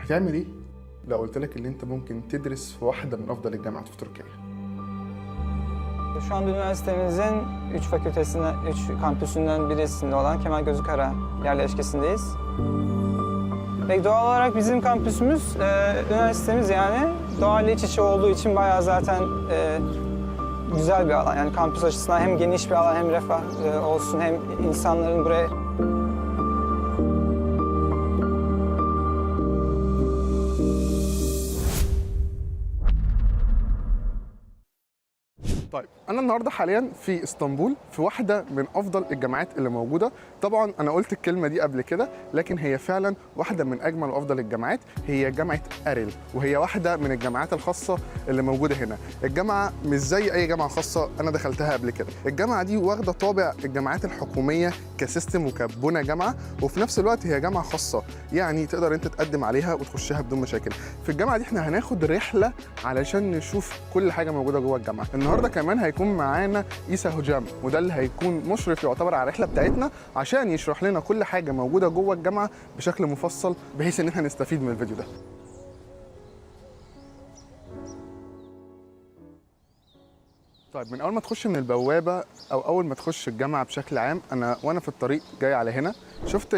هتعمل ايه لو قلت لك ان انت ممكن تدرس في واحده من افضل الجامعات في تركيا؟ Şu anda üniversitemizin 3 fakültesinden, 3 kampüsünden birisinde olan Kemal Gözükara yerleşkesindeyiz. Ve doğal olarak bizim kampüsümüz, üniversitemiz yani doğayla iç içe olduğu için bayağı zaten güzel bir alan. Yani kampüs açısından hem geniş bir alan hem refah olsun hem insanların buraya... طيب انا النهارده حاليا في اسطنبول في واحده من افضل الجامعات اللي موجوده. طبعا انا قلت الكلمه دي قبل كده، لكن هي فعلا واحده من اجمل وافضل الجامعات. هي جامعه اريل، وهي واحده من الجامعات الخاصه اللي موجوده هنا. الجامعه مش زي اي جامعه خاصه انا دخلتها قبل كده. الجامعه دي واخده طابع الجامعات الحكوميه كسيستم وكبنى جامعه، وفي نفس الوقت هي جامعه خاصه، يعني تقدر انت تقدم عليها وتخشها بدون مشاكل. في الجامعه دي احنا هناخد رحله علشان نشوف كل حاجه موجوده جوه الجامعه. النهارده كمان هيكون معانا إيسا هجام، وده اللي هيكون مشرف يعتبر على الرحله بتاعتنا عشان يشرح لنا كل حاجه موجوده جوه الجامعه بشكل مفصل، بحيث ان احنا نستفيد من الفيديو ده. طيب من اول ما تخش من البوابه او اول ما تخش الجامعه بشكل عام، وانا في الطريق جاي على هنا شفت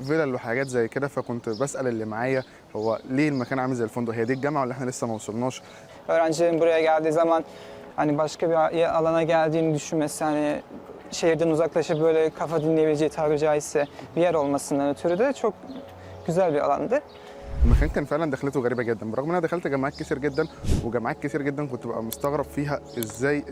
فيلل وحاجات زي كده، فكنت بسال اللي معايا هو ليه المكان عامل زي الفندق؟ هي دي الجامعه ولا احنا لسه ما وصلناش؟ Öğrencilerin buraya geldiği zaman hani başka bir alana geldiğini düşünmesi, hani şehirden uzaklaşıp böyle kafa dinleyebileceği tabiri caizse bir yer olmasından ötürü de çok güzel bir alandı. المكان كان فعلا دخلته غريبه جدا، برغم ان انا دخلت جامعات كتير جدا وجامعات كتير جدا كنت ببقى مستغرب فيها ازاي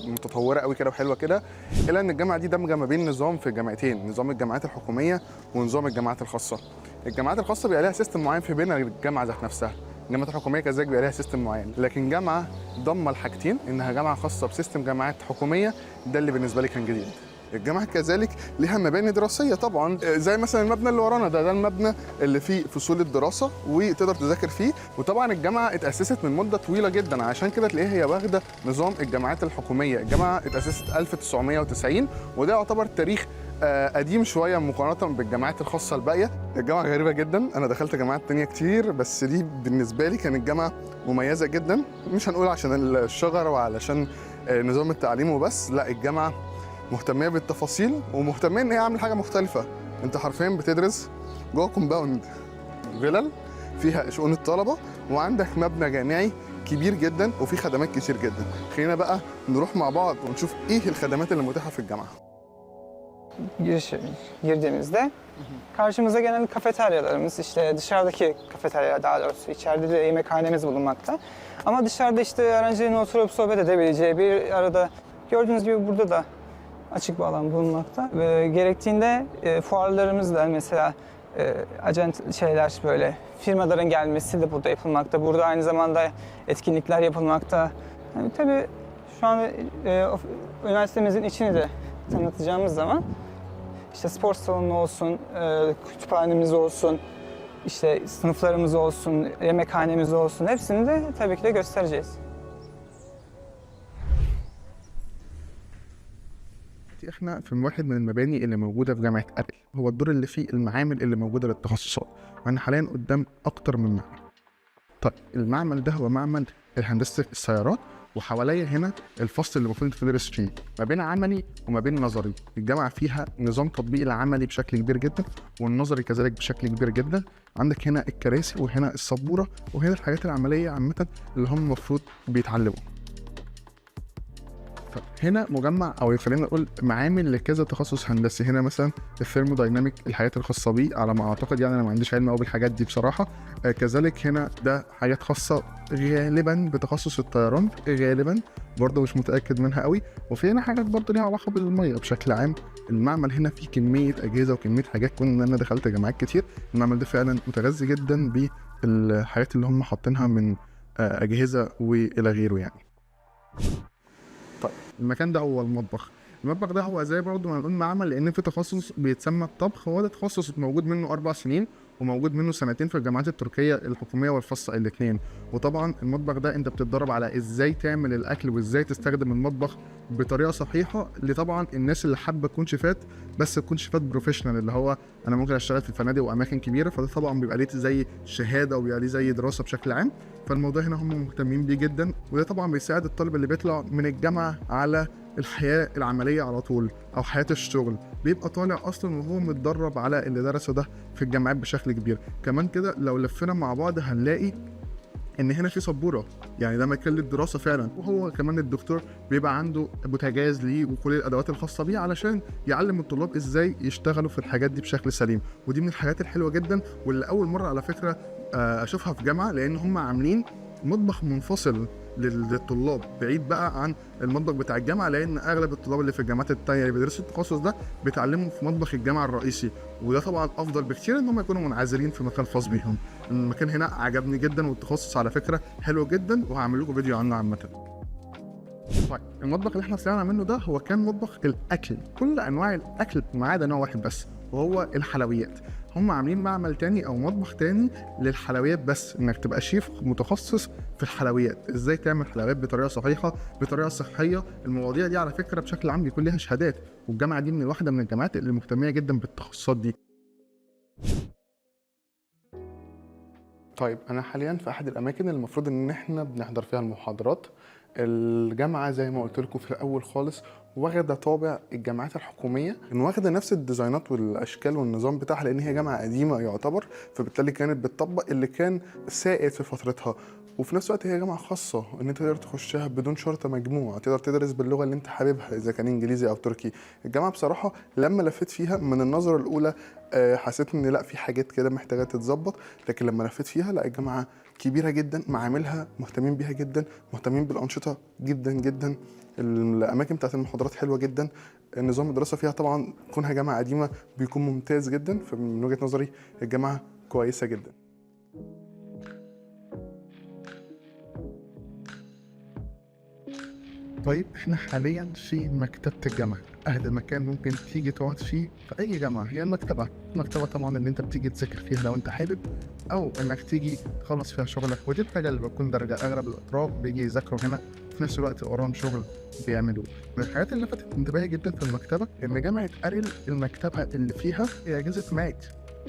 متطوره قوي كده وحلوه كده، الا ان الجامعه دي دمجه ما بين نظام في الجامعتين، نظام الجامعات الحكوميه ونظام الجامعات الخاصه. الجامعات الخاصه بيبقى لها سيستم معين في بين الجامعه ذات نفسها، الجامعات الحكوميه كذلك بيبقى لها سيستم معين، لكن جامعه ضم الحاجتين انها جامعه خاصه بسيستم جامعات حكوميه، ده اللي بالنسبه لي كان جديد. الجامعه كذلك لها مباني دراسيه طبعا، زي مثلا المبنى اللي ورانا ده المبنى اللي فيه فصول الدراسه وتقدر تذاكر فيه. وطبعا الجامعه اتاسست من مده طويله جدا، عشان كده تلاقيها هي واخده نظام الجامعات الحكوميه. الجامعه اتاسست 1990، وده يعتبر تاريخ قديم شويه مقارنه بالجامعات الخاصه الباقيه. الجامعه غريبه جدا، انا دخلت جامعات تانية كتير بس دي بالنسبه لي كانت جامعه مميزه جدا، مش هنقول عشان الشجر وعلشان نظام التعليم وبس، لا الجامعه مهتميه بالتفاصيل ومهتميه ان هي عامله حاجه مختلفه. انت حرفيا بتدرس جوه كومباوند فيلل فيها شؤون الطلبه، وعندك مبنى جامعي كبير جدا وفي خدمات كتير جدا. خلينا بقى نروح مع بعض ونشوف ايه الخدمات اللي متاحه في الجامعه. Girdiğimizde karşımıza gelen kafeteryalarımız, işte dışarıdaki kafeterya daha doğrusu, içeride de yemekhanemiz bulunmakta. Ama dışarıda işte öğrencilerin oturup sohbet edebileceği, bir arada gördüğünüz gibi burada da açık bir alan bulunmakta. Gerektiğinde fuarlarımızla mesela acent şeyler, böyle firmaların gelmesi de burada yapılmakta. Burada aynı zamanda etkinlikler yapılmakta. Yani tabii şu anda üniversitemizin içini de tanıtacağımız zaman işte spor salonu olsun, kütüphanemiz olsun, işte sınıflarımız olsun, yemekhanemiz olsun, hepsini de tabii ki de göstereceğiz. احنا في واحد من المباني اللي موجوده في جامعه اريل، هو الدور اللي فيه المعامل اللي موجوده للتخصصات، وانا حاليا قدام اكتر من معمل. طيب المعمل ده هو معمل هندسه السيارات، وحواليا هنا الفصل اللي المفروض تدرس فيه ما بين عملي وما بين نظري. الجامعه فيها نظام تطبيق العملي بشكل كبير جدا والنظري كذلك بشكل كبير جدا. عندك هنا الكراسي وهنا السبوره وهنا الحاجات العمليه عامه اللي هم المفروض بيتعلموا. هنا مجمع او خلينا نقول معامل لكذا تخصص هندسي. هنا مثلا الثيرمودايناميك، الحاجات الخاصه بيه على ما اعتقد، يعني انا ما عنديش علم قوي بالحاجات دي بصراحه. كذلك هنا ده حاجات خاصه غالبا بتخصص الطيران، غالبا برضه مش متاكد منها قوي. وفي هنا حاجات برضه ليها علاقه بالميه بشكل عام. المعمل هنا فيه كميه اجهزه وكميه حاجات، كون ان انا دخلت جامعات كتير المعمل ده فعلا متغذي جدا بالحاجات اللي هم حاطينها من اجهزه والى غيره يعني. طيب المكان ده هو المطبخ. المطبخ ده هو زي برضه ما نقول معمل، لان في تخصص بيتسمى الطبخ، هو ده تخصص موجود منه 4 سنين وموجود منه سنتين في الجامعات التركيه الحكوميه والخاصه الاثنين. وطبعا المطبخ ده انت بتتدرب على ازاي تعمل الاكل وازاي تستخدم المطبخ بطريقه صحيحه، لطبعا الناس اللي حابه تكون شيفات بس تكون شيفات بروفيشنال، اللي هو انا ممكن اشتغل في فنادق واماكن كبيره، فده طبعا بيبقى ليه زي شهاده وبيبقى ليه زي دراسه بشكل عام. فالموضوع هنا هم مهتمين بيه جدا، وده طبعا بيساعد الطالب اللي بيطلع من الجامعه على الحياه العمليه على طول او حياه الشغل، بيبقى طالع اصلا وهو متدرب على اللي درسه ده في الجامعات بشكل كبير. كمان كده لو لفينا مع بعض هنلاقي ان هنا في سبوره، يعني ده مكان للدراسه فعلا، وهو كمان الدكتور بيبقى عنده بوتاجاز ليه وكل الادوات الخاصه بيه علشان يعلم الطلاب ازاي يشتغلوا في الحاجات دي بشكل سليم. ودي من الحاجات الحلوه جدا واللي اول مره على فكره اشوفها في جامعه، لان هم عاملين مطبخ منفصل للطلاب بعيد بقى عن المطبخ بتاع الجامعه، لان اغلب الطلاب اللي في الجامعات التانيه اللي بيدرسوا التخصص ده بيتعلموا في مطبخ الجامعه الرئيسي، وده طبعا افضل بكتير ان هم يكونوا منعزلين في مكان خاص بيهم. المكان هنا عجبني جدا والتخصص على فكره حلو جدا، وهعمل لكم فيديو عنه عامه. طيب المطبخ اللي احنا طلعنا منه ده هو كان مطبخ الاكل، كل انواع الاكل ما عدا نوع واحد بس وهو الحلويات. هم عاملين معمل تاني او مطبخ تاني للحلويات، بس انك تبقى شيف متخصص في الحلويات، ازاي تعمل حلويات بطريقه صحيحه بطريقه صحيه. المواضيع دي على فكره بشكل عام بيكون ليها شهادات، والجامعه دي من واحده من الجامعات اللي مهتميه جدا بالتخصصات دي. طيب انا حاليا في احد الاماكن اللي المفروض ان احنا بنحضر فيها المحاضرات. الجامعه زي ما قلت لكم في الاول خالص واخده طابع الجامعات الحكوميه، ان واخده نفس الديزاينات والاشكال والنظام بتاعها، لان هي جامعه قديمه يعتبر، فبالتالي كانت بتطبق اللي كان سائد في فترتها. وفي نفس الوقت هي جامعه خاصه ان انت تقدر تخشها بدون شرط مجموع، تقدر تدرس باللغه اللي انت حاببها اذا كان انجليزي او تركي. الجامعه بصراحه لما لفيت فيها من النظره الاولى حسيت ان لا في حاجات كده محتاجه تتظبط، لكن لما لفيت فيها لا الجامعه كبيره جدا، معاملها مهتمين بيها جدا، مهتمين بالانشطه جدا جدا. الاماكن بتاعت المحاضرات حلوه جدا، النظام الدراسه فيها طبعا كونها جامعه قديمه بيكون ممتاز جدا، فمن وجهه نظري الجامعه كويسه جدا. طيب احنا حاليا في مكتبة الجامعة، أهدى مكان ممكن تيجي تقعد فيه في أي جامعة هي المكتبة. المكتبة طبعا اللي أنت بتيجي تذاكر فيها لو أنت حابب، أو إنك تيجي تخلص فيها شغلك، ودي الحاجة اللي بتكون درجة أغلب الأطراف بيجي يذاكروا هنا في نفس الوقت وراهم شغل بيعملوه. من الحاجات اللي لفتت انتباهي جدا في المكتبة إن جامعة أريل المكتبة اللي فيها هي أجهزة ماك،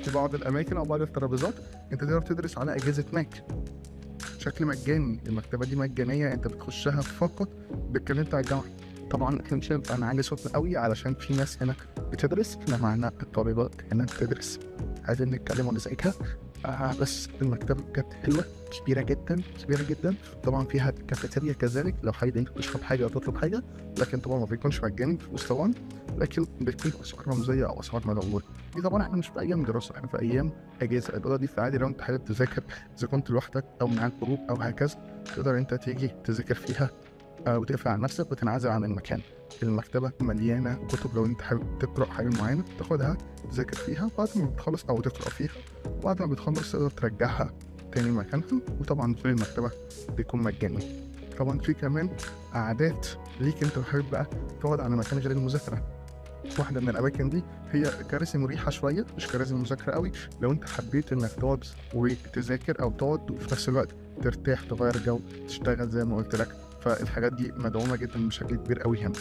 في بعض الأماكن أو بعض الترابيزات أنت تقدر تدرس على أجهزة ماك بشكل مجاني. المكتبه دي مجانيه، انت بتخشها فقط بالكلام بتاع الجامعه. طبعا احنا مش هينفع نعلي صوتنا قوي علشان في ناس هنا بتدرس، احنا معانا الطالبات هنا بتدرس عايزين نتكلم ونزعجها. بس المكتبه بجد حلوه، كبيره جدا كبيره جدا. طبعا فيها كافيتيريا كذلك لو حابب انت تشرب حاجه او تطلب حاجه، لكن طبعا ما بيكونش مجاني فلوس طبعا، لكن بتكون اسعار رمزيه او اسعار مدعومه. دي طبعا احنا مش في ايام دراسه، احنا في ايام اجازه. الاوضه دي في عادي لو انت حابب تذاكر اذا كنت لوحدك او معاك جروب او هكذا، تقدر انت تيجي تذاكر فيها وتقفل عن نفسك وتنعزل عن المكان. المكتبه مليانه كتب، لو انت حابب تقرا حاجه معينه تاخدها تذاكر فيها بعد ما بتخلص او تقرا فيها، وبعد ما بتخلص تقدر ترجعها تاني مكانها. وطبعا دخول المكتبه بيكون مجاني. طبعا في كمان قعدات ليك انت حابب بقى تقعد على مكان غير المذاكره. واحده من الاماكن دي هي كراسي مريحه شويه، مش كراسي مذاكره قوي، لو انت حبيت انك تقعد وتذاكر او تقعد وفي نفس الوقت ترتاح تغير جو تشتغل زي ما قلت لك، فالحاجات دي مدعومه جدا بشكل كبير قوي هنا.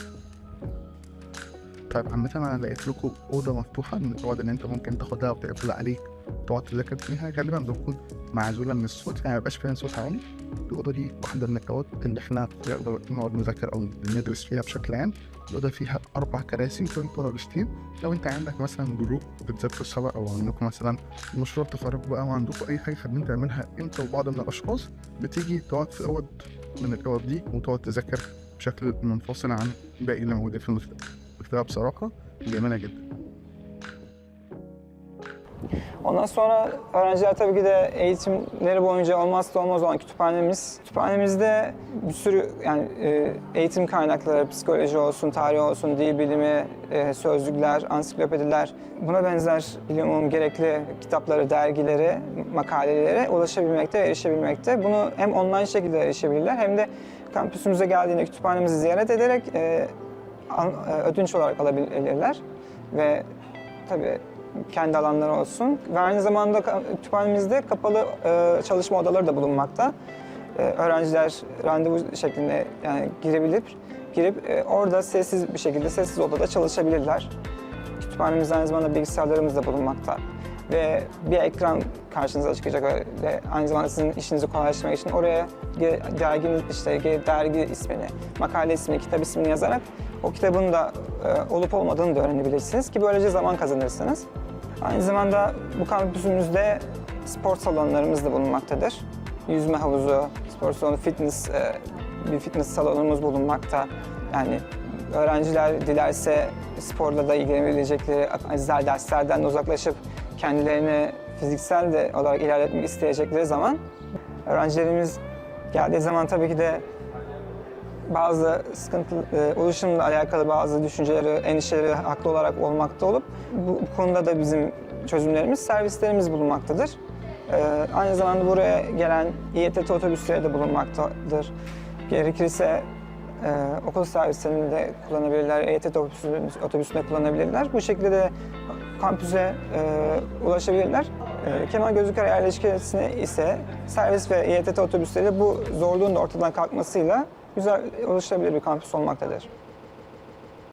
طيب عامة أنا لقيت لكم أوضة مفتوحة من الأوض اللي أنت ممكن تاخدها وتقفل عليك تقعد تذاكر فيها، غالبا بتكون معزولة من الصوت، يعني ميبقاش فيها صوت عالي. الأوضة دي واحدة من الأوض اللي إحنا نقدر نقعد نذاكر أو ندرس فيها بشكل عام. الأوضة فيها 4 كراسي وكل ترابيزتين، لو أنت عندك مثلا جروب بتذاكروا سوا أو عندكم مثلا مشروع تخرج بقى وعندكم أي حاجة حابين تعملها أنت وبعض من الأشخاص، بتيجي تقعد في أوض من الأوض دي وتقعد تذاكر بشكل منفصل عن باقي اللي موجودين في المكتبة. المكتبة بصراحة جميلة جدا. Ondan sonra öğrenciler tabii ki de eğitimleri boyunca olmazsa olmaz olan kütüphanemiz. Kütüphanemizde bir sürü yani eğitim kaynakları, psikoloji olsun, tarih olsun, dil bilimi, sözlükler, ansiklopediler, buna benzer bilimum gerekli kitapları, dergileri, makalelere ulaşabilmekte ve erişebilmekte. Bunu hem online şekilde erişebilirler hem de kampüsümüze geldiğinde kütüphanemizi ziyaret ederek ödünç olarak alabilirler. Ve tabii kendi alanları olsun. Ve aynı zamanda kütüphanemizde kapalı çalışma odaları da bulunmakta. Öğrenciler randevu şeklinde yani girip orada sessiz bir şekilde sessiz odada çalışabilirler. Kütüphanemizde aynı zamanda bilgisayarlarımız da bulunmakta. Ve bir ekran karşınıza çıkacak ve aynı zamanda sizin işinizi kolaylaştırmak için oraya dergi ismini, makale ismini, kitap ismini yazarak o kitabın da olup olmadığını da öğrenebilirsiniz ki böylece zaman kazanırsınız. Aynı zamanda bu kampüsümüzde spor salonlarımız da bulunmaktadır. Yüzme havuzu, spor salonu, bir fitness salonumuz bulunmakta. Yani öğrenciler dilerse sporla da ilgilenebilecekleri, özel derslerden de uzaklaşıp kendilerini fiziksel de olarak ilerletmek isteyecekleri zaman öğrencilerimiz geldiği zaman tabii ki de bazı sıkıntı, oluşumla alakalı bazı düşünceleri, endişeleri haklı olarak olmakta olup bu konuda da bizim çözümlerimiz, servislerimiz bulunmaktadır. Aynı zamanda buraya gelen İETT otobüsleri de bulunmaktadır. Gerekirse okul servislerini de kullanabilirler, İETT otobüsünü de kullanabilirler. Bu şekilde de kampüse ulaşabilirler. Kemal Gözlükara yerleşkesine ise servis ve İETT otobüsleri bu zorluğun da ortadan kalkmasıyla güzel oluşturabilir bir kampüs olmaktadır.